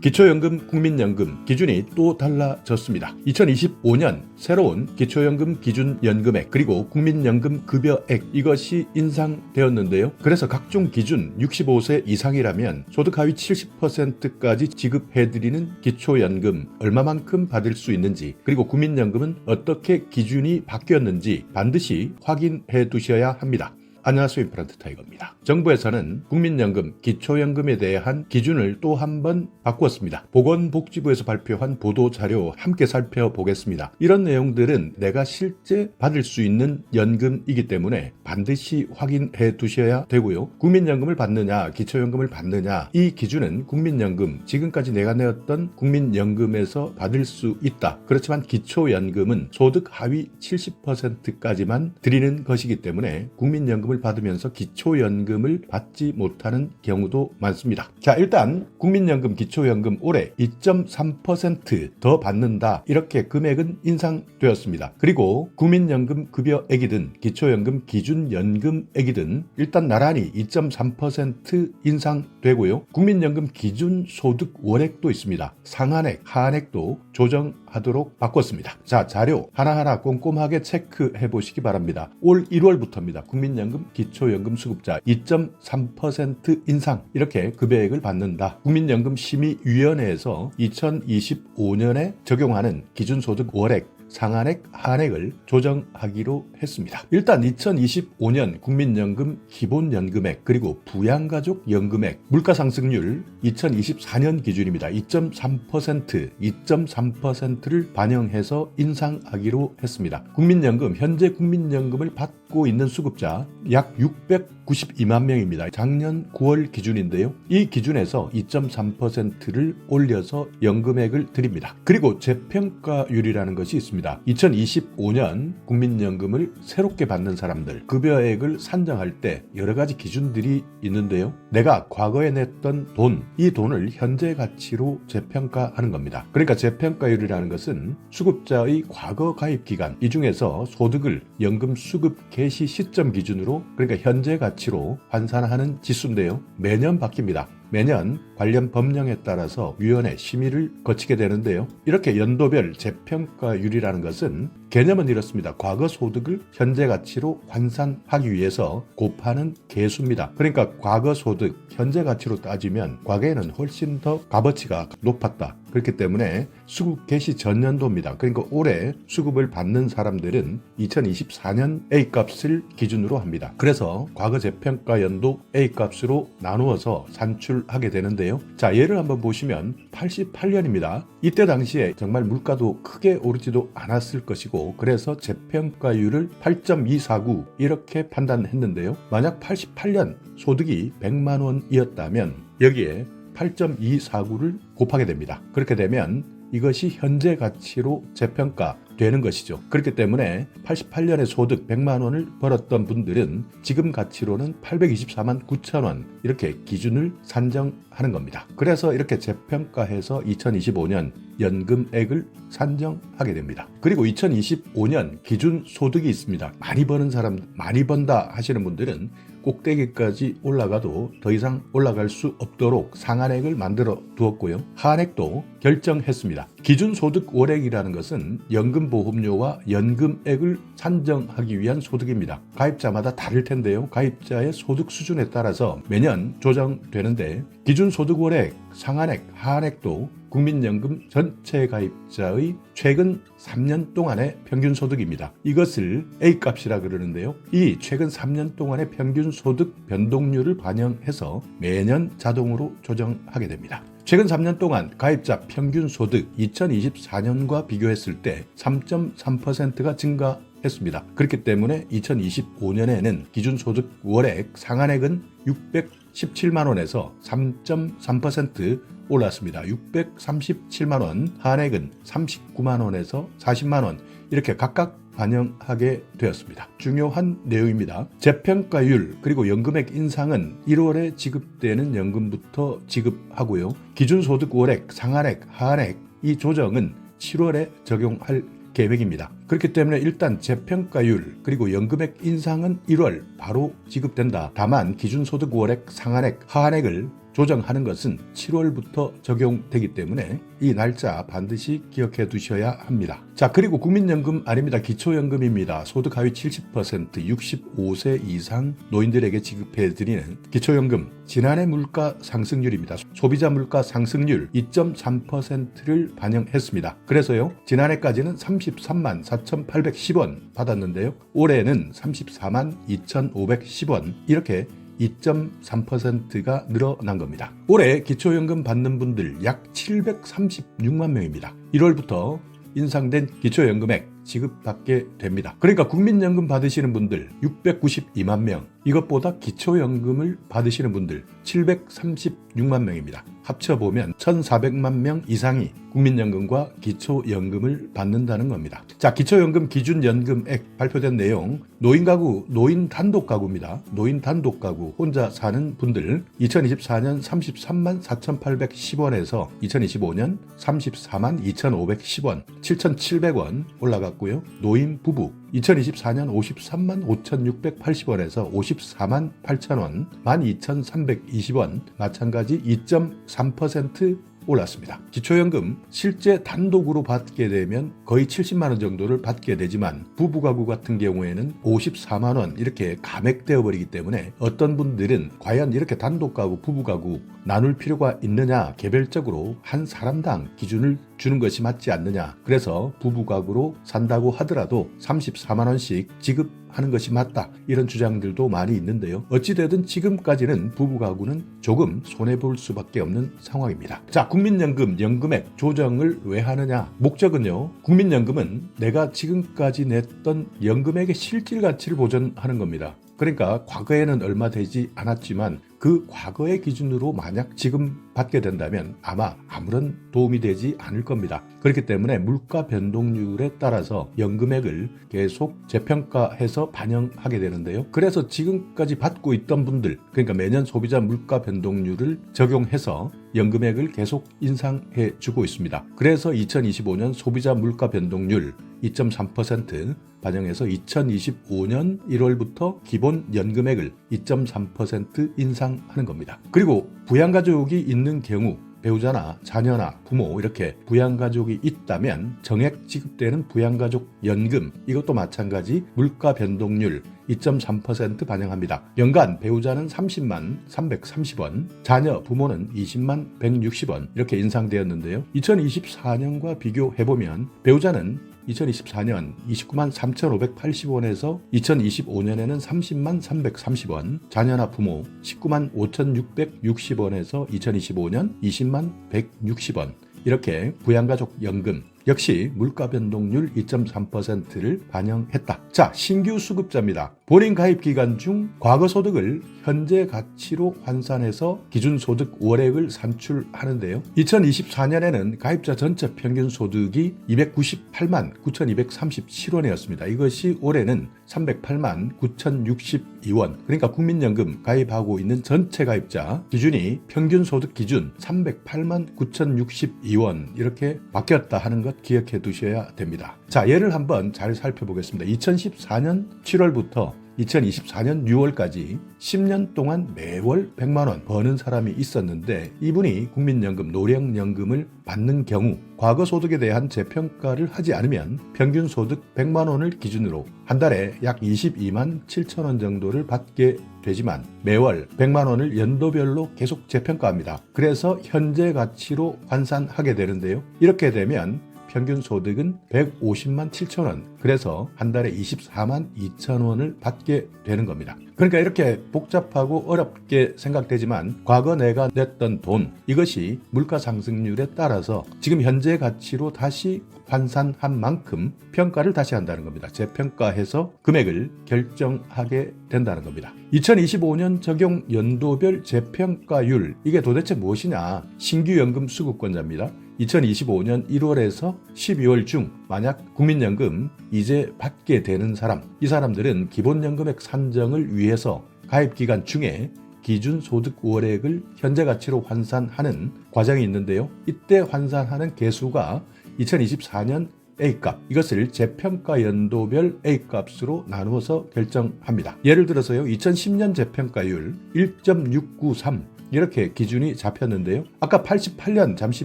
기초연금, 국민연금 기준이 또 달라졌습니다. 2025년 새로운 기초연금 기준연금액 그리고 국민연금 급여액 이것이 인상되었는데요. 그래서 각종 기준 65세 이상이라면 소득 하위 70%까지 지급해드리는 기초연금 얼마만큼 받을 수 있는지 그리고 국민연금은 어떻게 기준이 바뀌었는지 반드시 확인해 두셔야 합니다. 안녕하세요. 임플란트 타이거입니다. 정부에서는 국민연금, 기초연금에 대한 기준을 또 한 번 바꾸었습니다. 보건복지부에서 발표한 보도자료 함께 살펴보겠습니다. 이런 내용들은 내가 실제 받을 수 있는 연금이기 때문에 반드시 확인해 두셔야 되고요. 국민연금을 받느냐, 기초연금을 받느냐 이 기준은 국민연금, 지금까지 내가 내었던 국민연금에서 받을 수 있다. 그렇지만 기초연금은 소득 하위 70%까지만 드리는 것이기 때문에 국민연금을 받으면서 기초연금을 받지 못하는 경우도 많습니다. 자, 일단 국민연금, 기초연금 올해 2.3% 더 받는다. 이렇게 금액은 인상되었습니다. 그리고 국민연금 급여액이든 기초연금 기준연금액이든 일단 나란히 2.3% 인상되고요. 국민연금 기준소득 월액도 있습니다. 상한액, 하한액도 조정하도록 바꿨습니다. 자, 자료 하나하나 꼼꼼하게 체크해 보시기 바랍니다. 올 1월부터입니다. 국민연금, 기초연금 수급자 2.3% 인상 이렇게 급여액을 받는다. 국민연금 심의위원회에서 2025년에 적용하는 기준소득 월액 상한액, 하한액을 조정하기로 했습니다. 일단 2025년 국민연금 기본연금액 그리고 부양가족 연금액 물가상승률 2024년 기준입니다. 2.3%를 반영해서 인상하기로 했습니다. 국민연금, 현재 국민연금을 받고 있는 수급자 약 692만 명입니다. 작년 9월 기준인데요. 이 기준에서 2.3%를 올려서 연금액을 드립니다. 그리고 재평가율이라는 것이 있습니다. 2025년 국민연금을 새롭게 받는 사람들 급여액을 산정할 때 여러 가지 기준들이 있는데요. 내가 과거에 냈던 돈, 이 돈을 현재 가치로 재평가하는 겁니다. 그러니까 재평가율이라는 것은 수급자의 과거 가입 기간, 이 중에서 소득을 연금 수급 개시 시점 기준으로 그러니까 현재 가치로 환산하는 지수인데요. 매년 바뀝니다. 매년 관련 법령에 따라서 위원회 심의를 거치게 되는데요. 이렇게 연도별 재평가율이라는 것은 개념은 이렇습니다. 과거 소득을 현재 가치로 환산하기 위해서 곱하는 계수입니다. 그러니까 과거 소득, 현재 가치로 따지면 과거에는 훨씬 더 값어치가 높았다. 그렇기 때문에 수급 개시 전년도입니다. 그러니까 올해 수급을 받는 사람들은 2024년 A값을 기준으로 합니다. 그래서 과거 재평가 연도 A값으로 나누어서 산출하게 되는데요. 자, 예를 한번 보시면 88년입니다. 이때 당시에 정말 물가도 크게 오르지도 않았을 것이고 그래서 재평가율을 8.249 이렇게 판단했는데요. 만약 88년 소득이 100만 원이었다면 여기에 8.249를 곱하게 됩니다. 그렇게 되면 이것이 현재 가치로 재평가되는 것이죠. 그렇기 때문에 88년에 소득 100만 원을 벌었던 분들은 지금 가치로는 824만 9천 원 이렇게 기준을 산정하는 겁니다. 그래서 이렇게 재평가해서 2025년 연금액을 산정하게 됩니다. 그리고 2025년 기준 소득이 있습니다. 많이 버는 사람, 많이 번다 하시는 분들은 꼭대기까지 올라가도 더 이상 올라갈 수 없도록 상한액을 만들어 두었고요. 하한액도 결정했습니다. 기준소득 월액이라는 것은 연금보험료와 연금액을 산정하기 위한 소득입니다. 가입자마다 다를 텐데요. 가입자의 소득 수준에 따라서 매년 조정되는데 기준소득 월액, 상한액, 하한액도 국민연금 전체 가입자의 최근 3년 동안의 평균 소득입니다. 이것을 A값이라 그러는데요. 이 최근 3년 동안의 평균 소득 변동률을 반영해서 매년 자동으로 조정하게 됩니다. 최근 3년 동안 가입자 평균 소득 2024년과 비교했을 때 3.3%가 증가했습니다. 그렇기 때문에 2025년에는 기준소득 월액 상한액은 617만 원에서 3.3% 올랐습니다. 637만 원, 하한액은 39만 원에서 40만 원 이렇게 각각 반영하게 되었습니다. 중요한 내용입니다. 재평가율 그리고 연금액 인상은 1월에 지급되는 연금부터 지급하고요. 기준소득 월액, 상한액, 하한액 이 조정은 7월에 적용할 계획입니다. 그렇기 때문에 일단 재평가율 그리고 연금액 인상은 1월 바로 지급된다. 다만 기준소득 월액, 상한액, 하한액을 조정하는 것은 7월부터 적용되기 때문에 이 날짜 반드시 기억해 두셔야 합니다. 자, 그리고 국민연금 아닙니다. 기초연금입니다. 소득 하위 70% 65세 이상 노인들에게 지급해 드리는 기초연금 지난해 물가 상승률입니다. 소비자 물가 상승률 2.3%를 반영했습니다. 그래서요, 지난해까지는 33만 4,810원 받았는데요. 올해는 34만 2,510원 이렇게 2.3%가 늘어난 겁니다. 올해 기초연금 받는 분들 약 736만 명입니다. 1월부터 인상된 기초연금액 지급받게 됩니다. 그러니까 국민연금 받으시는 분들 692만 명, 이것보다 기초연금을 받으시는 분들 736만 명입니다. 합쳐보면 1,400만 명 이상이 국민연금과 기초연금을 받는다는 겁니다. 자, 기초연금 기준연금액 발표된 내용, 노인 가구, 노인 단독 가구입니다. 노인 단독 가구 혼자 사는 분들 2024년 33만 4,810원에서 2025년 34만 2,510원, 7,700원 올라갔고요. 노인 부부 2024년 53만 5,680원에서 54만 8천원, 12,320원, 마찬가지 2.3% 올랐습니다. 기초연금 실제 단독으로 받게 되면 거의 70만 원 정도를 받게 되지만 부부가구 같은 경우에는 54만 원 이렇게 감액되어 버리기 때문에 어떤 분들은 과연 이렇게 단독가구, 부부가구 나눌 필요가 있느냐, 개별적으로 한 사람당 기준을 주는 것이 맞지 않느냐, 그래서 부부가구로 산다고 하더라도 34만 원씩 지급하는 것이 맞다, 이런 주장들도 많이 있는데요. 어찌되든 지금까지는 부부가구는 조금 손해볼 수밖에 없는 상황입니다. 자, 국민연금 연금액 조정을 왜 하느냐? 목적은요, 국민연금은 내가 지금까지 냈던 연금액의 실질 가치를 보전하는 겁니다. 그러니까 과거에는 얼마 되지 않았지만 그 과거의 기준으로 만약 지금 받게 된다면 아마 아무런 도움이 되지 않을 겁니다. 그렇기 때문에 물가 변동률에 따라서 연금액을 계속 재평가해서 반영하게 되는데요. 그래서 지금까지 받고 있던 분들, 그러니까 매년 소비자 물가 변동률을 적용해서 연금액을 계속 인상해 주고 있습니다. 그래서 2025년 소비자 물가 변동률 2.3% 반영해서 2025년 1월부터 기본 연금액을 2.3% 인상하는 겁니다. 그리고 부양가족이 있는 경우 배우자나 자녀나 부모 이렇게 부양가족이 있다면 정액 지급되는 부양가족 연금, 이것도 마찬가지 물가 변동률 2.3% 반영합니다. 연간 배우자는 30만 330원, 자녀 부모는 20만 160원 이렇게 인상되었는데요. 2024년과 비교해보면 배우자는 2024년 29만 3,580원에서 2025년에는 30만 330원, 자녀나 부모 19만 5,660원에서 2025년 20만 160원 이렇게 부양가족 연금 역시 물가 변동률 2.3%를 반영했다. 자, 신규 수급자입니다. 본인 가입 기간 중 과거 소득을 현재 가치로 환산해서 기준소득 월액을 산출하는데요. 2024년에는 가입자 전체 평균 소득이 298만 9,237원이었습니다. 이것이 올해는 308만 9,062원. 그러니까 국민연금 가입하고 있는 전체 가입자 기준이 평균 소득 기준 308만 9,062원 이렇게 바뀌었다 하는 것 기억해 두셔야 됩니다. 자, 예를 한번 잘 살펴보겠습니다. 2014년 7월부터 2024년 6월까지 10년 동안 매월 100만 원 버는 사람이 있었는데 이분이 국민연금, 노령연금을 받는 경우 과거 소득에 대한 재평가를 하지 않으면 평균 소득 100만 원을 기준으로 한 달에 약 22만 7천 원 정도를 받게 되지만 매월 100만 원을 연도별로 계속 재평가합니다. 그래서 현재 가치로 환산하게 되는데요. 이렇게 되면 평균 소득은 150만 7천 원, 그래서 한 달에 24만 2천 원을 받게 되는 겁니다. 그러니까 이렇게 복잡하고 어렵게 생각되지만 과거 내가 냈던 돈, 이것이 물가 상승률에 따라서 지금 현재 가치로 다시 환산한 만큼 평가를 다시 한다는 겁니다. 재평가해서 금액을 결정하게 된다는 겁니다. 2025년 적용 연도별 재평가율, 이게 도대체 무엇이냐? 신규 연금 수급권자입니다. 2025년 1월에서 12월 중 만약 국민연금 이제 받게 되는 사람, 이 사람들은 기본연금액 산정을 위해서 가입기간 중에 기준소득 월액을 현재 가치로 환산하는 과정이 있는데요. 이때 환산하는 개수가 2024년 A값, 이것을 재평가 연도별 A값으로 나누어서 결정합니다. 예를 들어서요, 2010년 재평가율 1.693, 이렇게 기준이 잡혔는데요. 아까 88년 잠시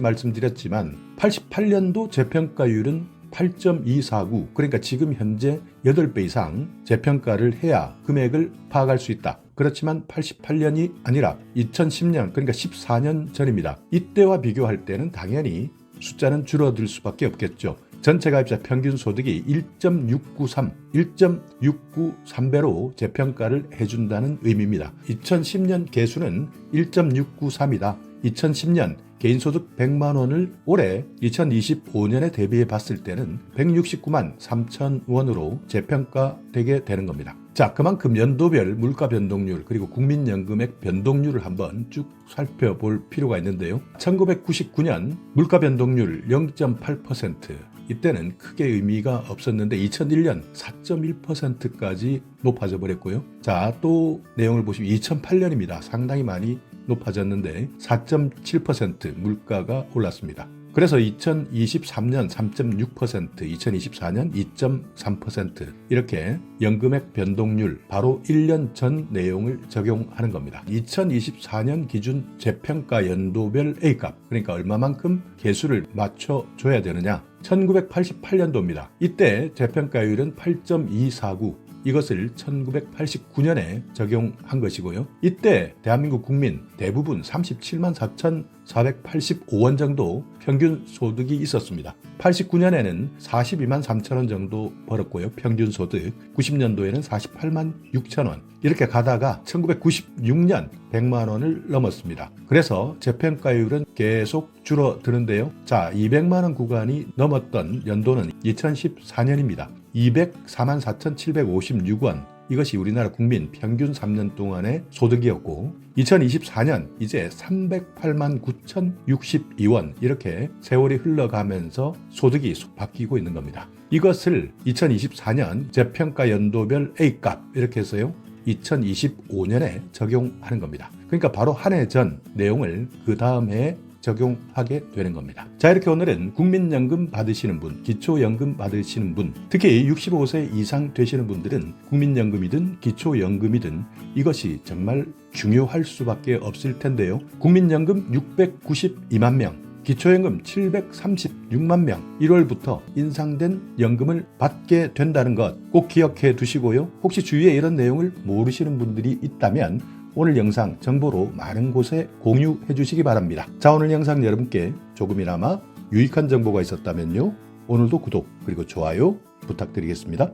말씀드렸지만 88년도 재평가율은 8.249, 그러니까 지금 현재 8배 이상 재평가를 해야 금액을 파악할 수 있다. 그렇지만 88년이 아니라 2010년, 그러니까 14년 전입니다. 이때와 비교할 때는 당연히 숫자는 줄어들 수밖에 없겠죠. 전체 가입자 평균 소득이 1.693배로 재평가를 해준다는 의미입니다. 2010년 개수는 1.693이다. 2010년 개인소득 100만 원을 올해 2025년에 대비해 봤을 때는 169만 3천 원으로 재평가되게 되는 겁니다. 자, 그만큼 연도별 물가 변동률 그리고 국민연금액 변동률을 한번 쭉 살펴볼 필요가 있는데요. 1999년 물가 변동률 0.8%, 이때는 크게 의미가 없었는데 2001년 4.1%까지 높아져 버렸고요. 자, 또 내용을 보시면 2008년입니다. 상당히 많이 높아졌는데 4.7% 물가가 올랐습니다. 그래서 2023년 3.6%, 2024년 2.3% 이렇게 연금액 변동률 바로 1년 전 내용을 적용하는 겁니다. 2024년 기준 재평가 연도별 A값, 그러니까 얼마만큼 개수를 맞춰줘야 되느냐. 1988년도입니다. 이때 재평가율은 8.249, 이것을 1989년에 적용한 것이고요. 이때 대한민국 국민 대부분 37만 4,485원 정도 평균 소득이 있었습니다. 89년에는 42만 3천 원 정도 벌었고요. 평균 소득. 90년도에는 48만 6천 원. 이렇게 가다가 1996년 100만 원을 넘었습니다. 그래서 재평가율은 계속 줄어드는데요. 자, 200만 원 구간이 넘었던 연도는 2014년입니다. 204만 4,756원. 이것이 우리나라 국민 평균 3년 동안의 소득이었고 2024년 이제 308만 9,062원 이렇게 세월이 흘러가면서 소득이 바뀌고 있는 겁니다. 이것을 2024년 재평가 연도별 A값 이렇게 해서요. 2025년에 적용하는 겁니다. 그러니까 바로 한 해 전 내용을 그 다음 해에 적용하게 되는 겁니다. 자, 이렇게 오늘은 국민연금 받으시는 분, 기초연금 받으시는 분, 특히 65세 이상 되시는 분들은 국민연금이든 기초연금이든 이것이 정말 중요할 수밖에 없을 텐데요. 국민연금 692만 명, 기초연금 736만 명, 1월부터 인상된 연금을 받게 된다는 것 꼭 기억해 두시고요. 혹시 주위에 이런 내용을 모르시는 분들이 있다면 오늘 영상 정보로 많은 곳에 공유해 주시기 바랍니다. 자, 오늘 영상 여러분께 조금이나마 유익한 정보가 있었다면요. 오늘도 구독 그리고 좋아요 부탁드리겠습니다.